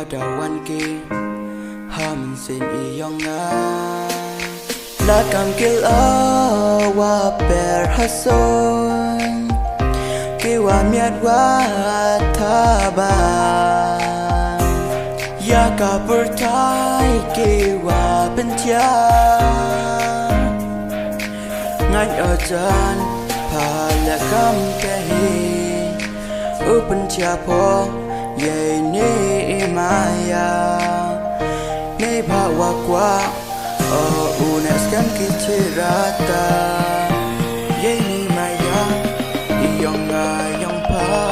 dawan ki ham sin I yong na la kam kil wa per hason ki wa miat wa tha ba ya ka pertai ki wa bên cha ngay ở chân pha là kam ke hi open cha po ye ne maya ne ba wa kwa unes kan kichirata ye ni maya iyong nga yong pa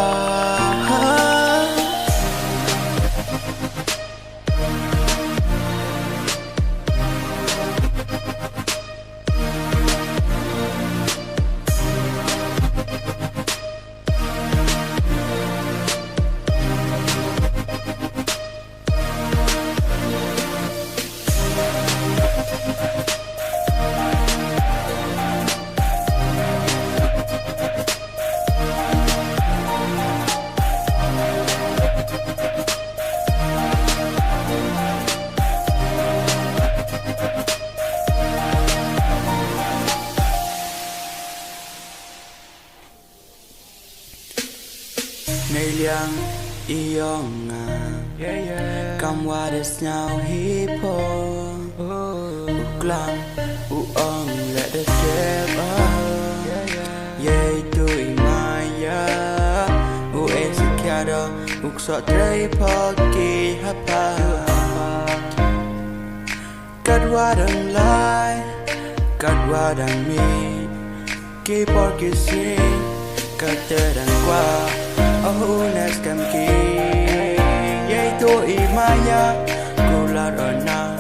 ngày liang iyong cầm qua để nhau hip hop uklang uong let the step ye tui maya u insecure uk so trai poki hapa cắt qua đằng lai cắt qua đằng mi ki poki si cắt đằng qua unes kam ki ye to I maya ko la na